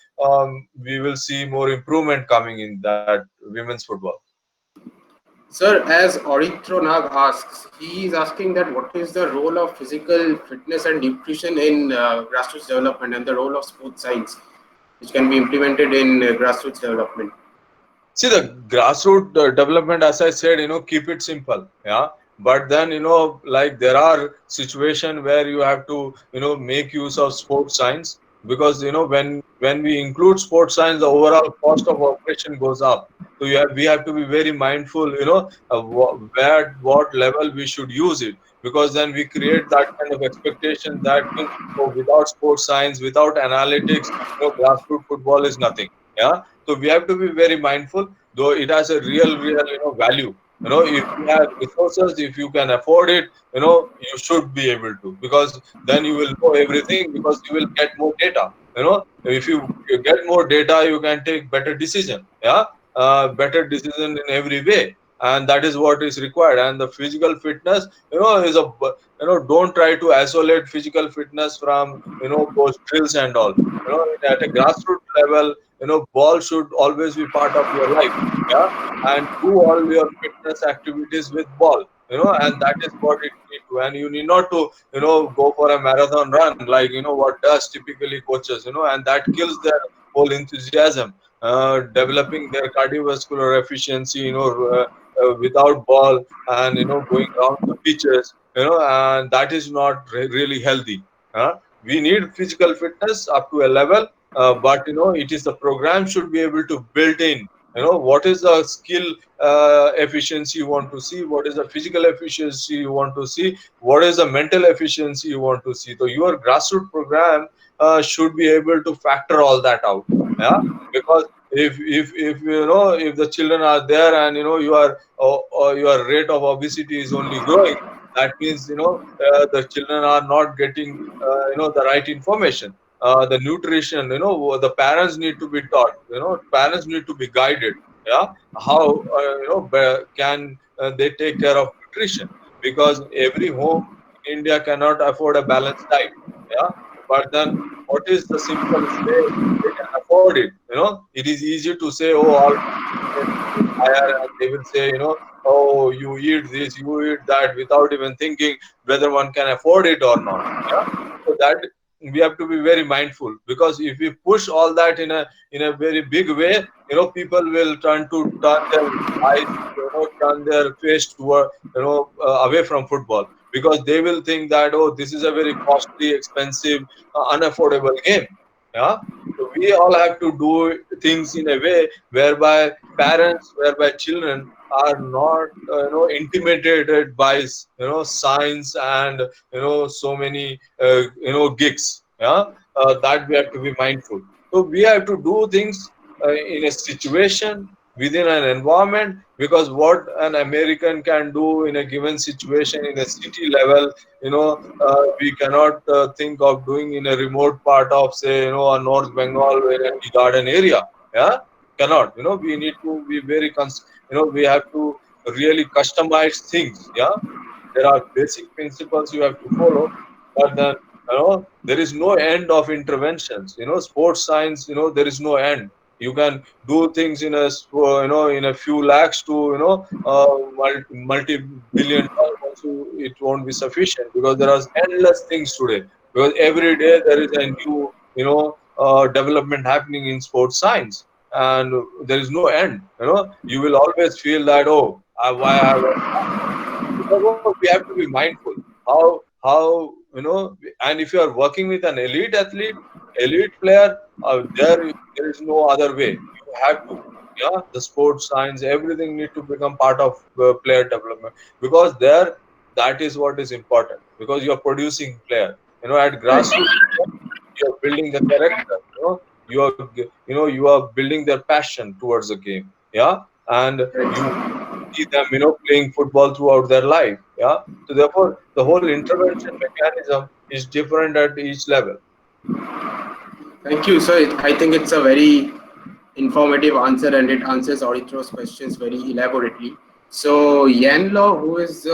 we will see more improvement coming in that women's football. Sir, as Auditro Nag asks, he is asking that what is the role of physical fitness and nutrition in grassroots development, and the role of sports science, which can be implemented in grassroots development. See, the grassroots development, as I said, keep it simple. Yeah. But then, like there are situations where you have to, make use of sports science, because, when we include sports science, the overall cost of operation goes up. So we have to be very mindful, where, what level we should use it, because then we create that kind of expectation that means, without sports science, without analytics, grassroots football is nothing. Yeah. So we have to be very mindful, though it has a real, value. If you have resources, if you can afford it, you should be able to, because then you will know everything, because you will get more data. If you get more data, you can take better decision. Yeah, better decision in every way, and that is what is required. And the physical fitness, is a, don't try to isolate physical fitness from those drills and all. At a grassroots level, ball should always be part of your life. Yeah, and do all your fitness activities with ball. And that is what it need to. And you need not to, go for a marathon run, like what does typically coaches. And that kills their whole enthusiasm. Developing their cardiovascular efficiency, without ball, and going around the pitches, and that is not really healthy. We need physical fitness up to a level, but it is the program should be able to build in, what is the skill efficiency you want to see, what is the physical efficiency you want to see, what is the mental efficiency you want to see. So your grassroots program should be able to factor all that out. Yeah, because if if the children are there, and your rate of obesity is only growing, that means the children are not getting the right information. The nutrition, the parents need to be taught, parents need to be guided. Yeah, how can they take care of nutrition, because every home in India cannot afford a balanced diet. Yeah, but then what is the simplest way they can afford it? It is easy to say, oh, all higher, and they will say, oh, you eat this, you eat that, without even thinking whether one can afford it or not. Yeah, so that we have to be very mindful, because if we push all that in a very big way, people will turn their eyes, turn their face toward, away from football, because they will think that, oh, this is a very costly, expensive, unaffordable game. Yeah, so we all have to do things in a way whereby parents, whereby children are not intimidated by science and so many gigs. Yeah, that we have to be mindful. So we have to do things in a situation within an environment, because what an American can do in a given situation in a city level, we cannot think of doing in a remote part of, say, a North Bengal in a tea garden area. Yeah, cannot. We need to be very, we have to really customize things. Yeah, there are basic principles you have to follow, but then there is no end of interventions. Sports science, there is no end. You can do things in in a few lakhs to multi-billion dollars. Also, it won't be sufficient, because there are endless things today. Because every day there is a new development happening in sports science, and there is no end. You will always feel that, oh, why I was. Therefore, we have to be mindful how and if you are working with an elite athlete, elite player, there is no other way. You have to, yeah, the sports science, everything need to become part of player development, because there, that is what is important, because you are producing player. At Right. grassroots, you are building the character. You are building their passion towards the game. Yeah, and you Right. see them, playing football throughout their life. Yeah. So therefore, the whole intervention mechanism is different at each level. Thank you. So I think it's a very informative answer and it answers Auditro's questions very elaborately. So Yan Law, who is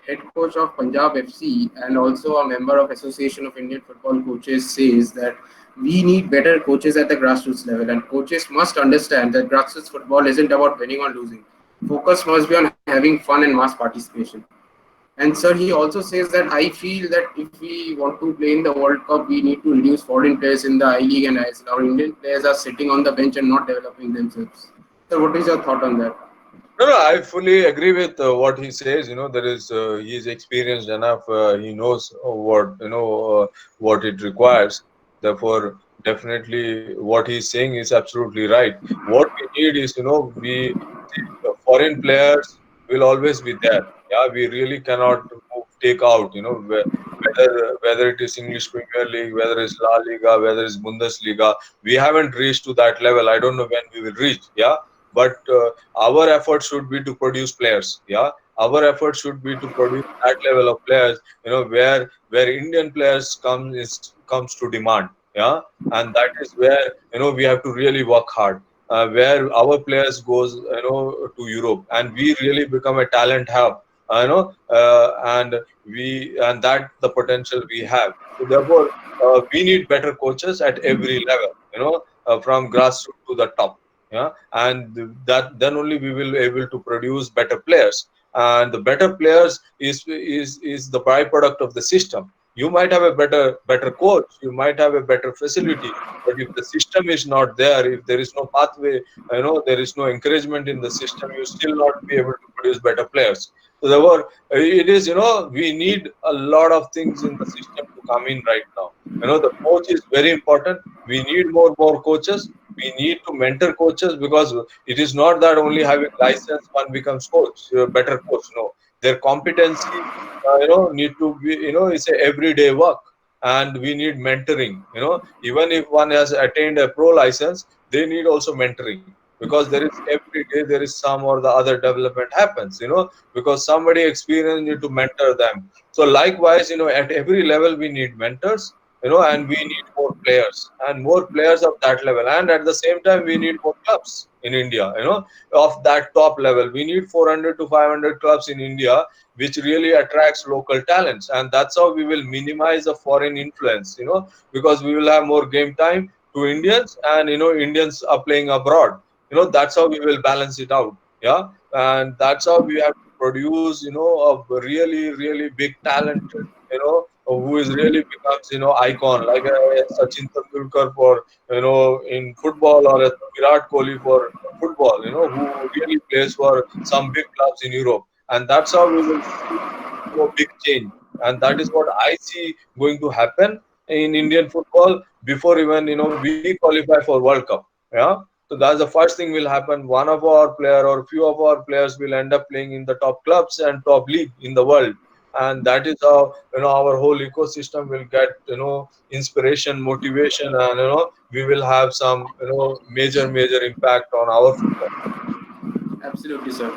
head coach of Punjab FC and also a member of Association of Indian Football Coaches, says that we need better coaches at the grassroots level, and coaches must understand that grassroots football isn't about winning or losing. Focus must be on having fun and mass participation. And sir, he also says that I feel that if we want to play in the World Cup, we need to reduce foreign players in the I League and ISL. Our Indian players are sitting on the bench and not developing themselves. So, what is your thought on that? No, no, I fully agree with what he says. There is he is experienced enough. He knows what it requires. Therefore, definitely, what he's saying is absolutely right. What we need is, we foreign players will always be there. Yeah, we really cannot take out. Whether it is English Premier League, whether it's La Liga, whether it's Bundesliga, we haven't reached to that level. I don't know when we will reach. Yeah, but our effort should be to produce players. Yeah, our effort should be to produce that level of players, where Indian players comes to demand. Yeah, and that is where we have to really work hard, where our players goes to Europe, and we really become a talent hub, and and that the potential we have. So therefore, we need better coaches at every level, from grassroots to the top. Yeah, and that then only we will able to produce better players, and the better players is the byproduct of the system. You might have a better coach, you might have a better facility, but if the system is not there, if there is no pathway, there is no encouragement in the system, you still not be able to produce better players. So therefore, it is, we need a lot of things in the system to come in right now. The coach is very important. We need more coaches. We need to mentor coaches, because it is not that only having license one becomes coach, better coach. No, their competency, need to be, it's a everyday work, and we need mentoring. Even if one has attained a pro license, they need also mentoring, because there is every day there is some or the other development happens. Because somebody experienced need to mentor them. So likewise, at every level we need mentors, and we need more players of that level, and at the same time we need more clubs in India, of that top level. We need 400 to 500 clubs in India, which really attracts local talents, and that's how we will minimize the foreign influence, because we will have more game time to Indians, and Indians are playing abroad. That's how we will balance it out. Yeah, and that's how we have to produce, a really big talent, who is really becomes, icon, like a Sachin Tendulkar for, in football, or a Virat Kohli for football, who really plays for some big clubs in Europe. And that's how we will see, big change. And that is what I see going to happen in Indian football before even, we qualify for World Cup. Yeah. So that's the first thing will happen. One of our player or few of our players will end up playing in the top clubs and top league in the world, and that is how our whole ecosystem will get inspiration, motivation, and we will have some major impact on our football. Absolutely, sir.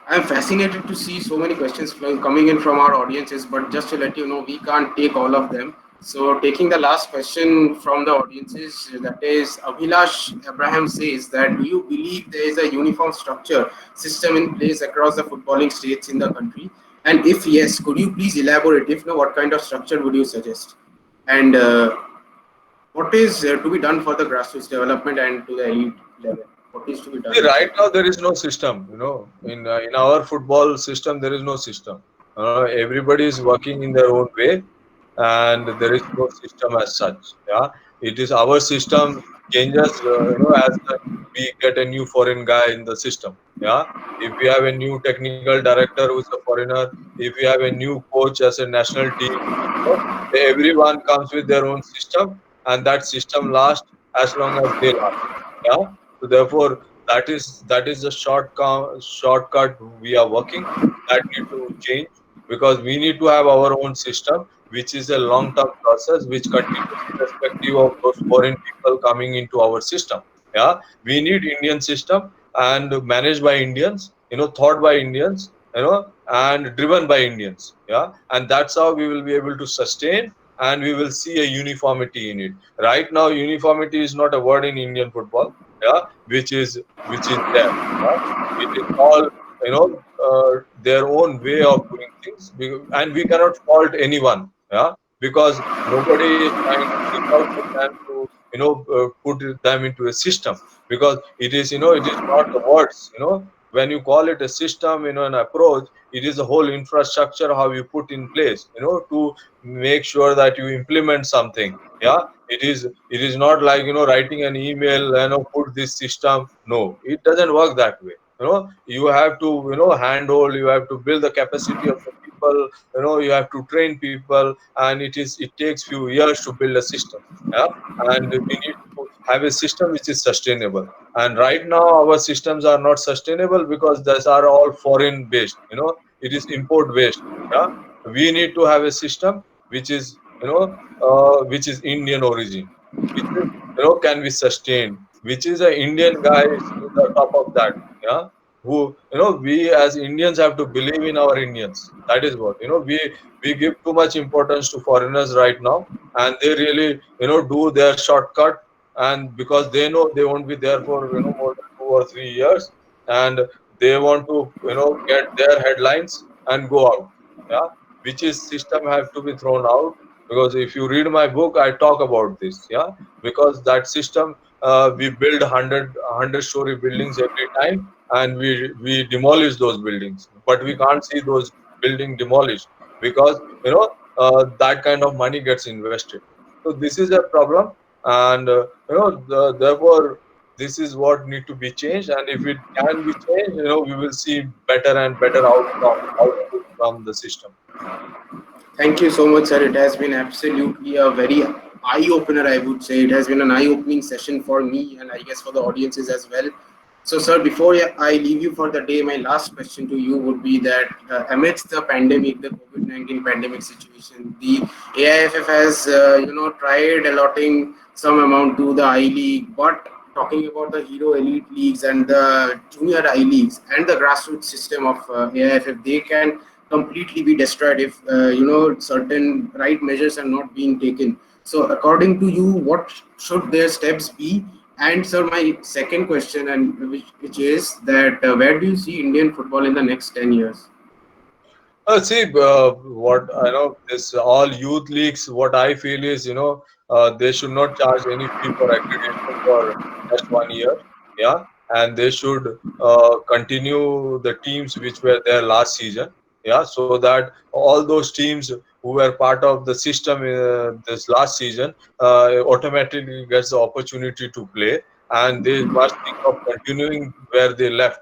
I'm fascinated to see so many questions coming in from our audiences, but just to let you know, we can't take all of them. So, taking the last question from the audiences, that is Abhilash Abraham says that do you believe there is a uniform structure system in place across the footballing states in the country? And if yes, could you please elaborate? If no, what kind of structure would you suggest? And what is to be done for the grassroots development and to the elite level? What is to be done See, right exactly? now there is no system. In our football system there is no system. Everybody is working in their own way, and there is no system as such. Yeah, it is our system changes. We get a new foreign guy in the system. Yeah, if we have a new technical director who is a foreigner, if we have a new coach as a national team, everyone comes with their own system, and that system lasts as long as they last. Yeah, so therefore that is the shortcut we are working. That need to change, because we need to have our own system, which is a long-term process, which continues irrespective of those foreign people coming into our system. Yeah, we need Indian system, and managed by Indians, thought by Indians, and driven by Indians. Yeah, and that's how we will be able to sustain, and we will see a uniformity in it. Right now, uniformity is not a word in Indian football. Yeah, which is there. Yeah? It is all their own way of doing things, and we cannot fault anyone. Yeah, because nobody is trying to seek out for them to put them into a system, because it is not the words. When you call it a system, an approach, it is the whole infrastructure how you put in place, to make sure that you implement something. Yeah, it is not like writing an email, put this system. No, it doesn't work that way. You have to handhold, you have to build the capacity of the people, you have to train people, and it takes few years to build a system. Yeah, and we need to have a system which is sustainable. And right now our systems are not sustainable because those are all foreign based. It is import based. Yeah, we need to have a system which is which is Indian origin, which is can be sustained, which is a Indian guy is in the top of that. Yeah, who we as Indians have to believe in our Indians. That is what we give too much importance to foreigners right now, and they really do their shortcut, and because they know they won't be there for more than 2 or 3 years, and they want to get their headlines and go out. Yeah, which is system have to be thrown out, because if you read my book I talk about this. Yeah, because that system, we build 100 story buildings every time, and we demolish those buildings, but we can't see those buildings demolished, because that kind of money gets invested. So this is a problem, and therefore this is what need to be changed, and if it can be changed, we will see better and better output from the system. Thank you so much, sir. It has been absolutely a very eye opener, I would say. It has been an eye opening session for me and I guess for the audiences as well. So, sir, before I leave you for the day, my last question to you would be that amidst the pandemic, the COVID-19 pandemic situation, the AIFF has, tried allotting some amount to the I League, but talking about the Hero Elite Leagues and the Junior I Leagues and the grassroots system of AIFF, they can completely be destroyed if certain right measures are not being taken. So according to you, what should their steps be? And sir, my second question, and which is that where do you see Indian football in the next 10 years? See, what I know, this all youth leagues. What I feel is, they should not charge any fee for accreditation for just 1 year. Yeah, and they should continue the teams which were there last season. Yeah, so that all those teams who were part of the system this last season automatically gets the opportunity to play, and they must think of continuing where they left.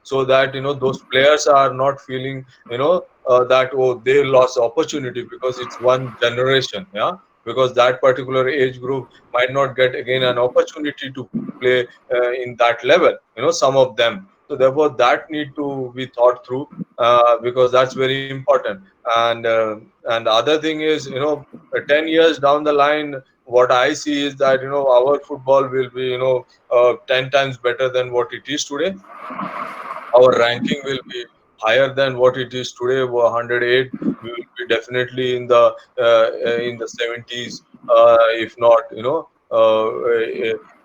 So that those players are not feeling that they lost opportunity, because it's one generation. Yeah, because that particular age group might not get again an opportunity to play in that level, some of them. So therefore that need to be thought through, because that's very important. And the other thing is, 10 years down the line, what I see is that our football will be 10 times better than what it is today. Our ranking will be higher than what it is today. 108, we will be definitely in the 70s, if not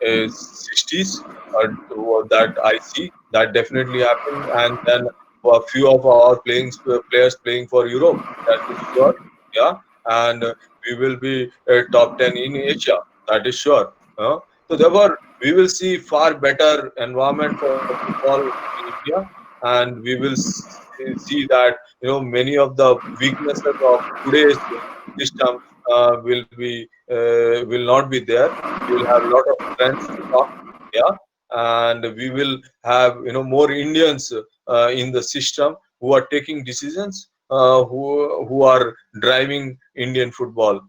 60s. That I see that definitely happen, and then a few of our players playing for Europe. That is sure, yeah, and we will be top 10 in Asia. That is sure. So therefore, we will see far better environment for football in India, and we will see that many of the weaknesses of today's system will not be there. We will have a lot of strengths to talk, yeah, and we will have more Indians in the system who are taking decisions, who are driving Indian football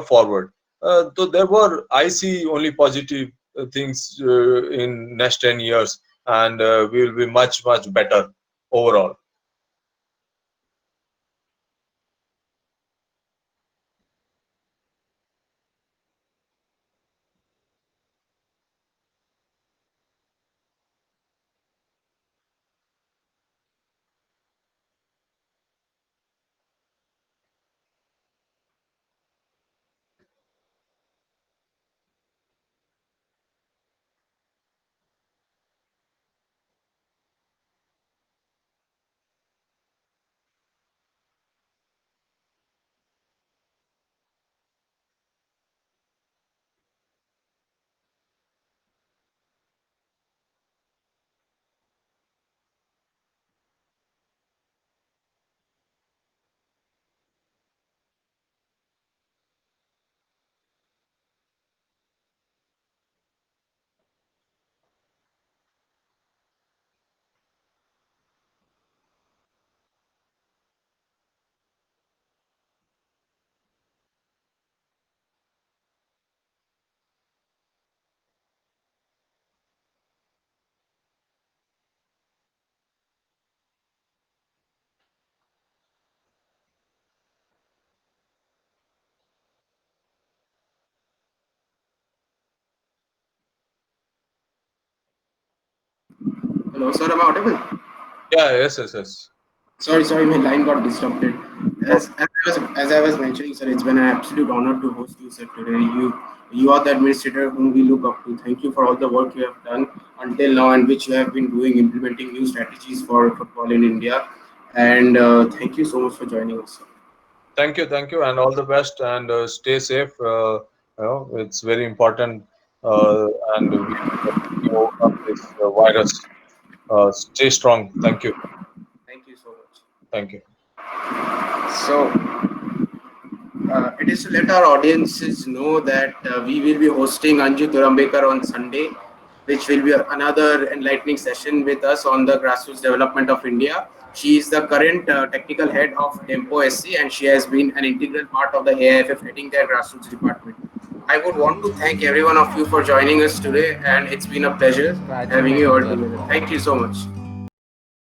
forward. So therefore, I see only positive things in next 10 years, and we will be much better overall. Hello, sir. Am I audible? Yeah, yes. Sorry, my line got disrupted. As I was mentioning, sir, it's been an absolute honor to host you, sir, today. You are the administrator whom we look up to. Thank you for all the work you have done until now, and which you have been doing, implementing new strategies for football in India. And thank you so much for joining us, sir. Thank you, and all the best, and stay safe. It's very important, and we will definitely overcome this virus. Stay strong. Thank you. Thank you so much. Thank you. So, it is to let our audiences know that we will be hosting Anju Turambekar on Sunday, which will be another enlightening session with us on the grassroots development of India. She is the current technical head of Tempo SC, and she has been an integral part of the AIFF heading their grassroots department. I would want to thank every one of you for joining us today, and it's been a pleasure having you all Raju together. and Thank you so much.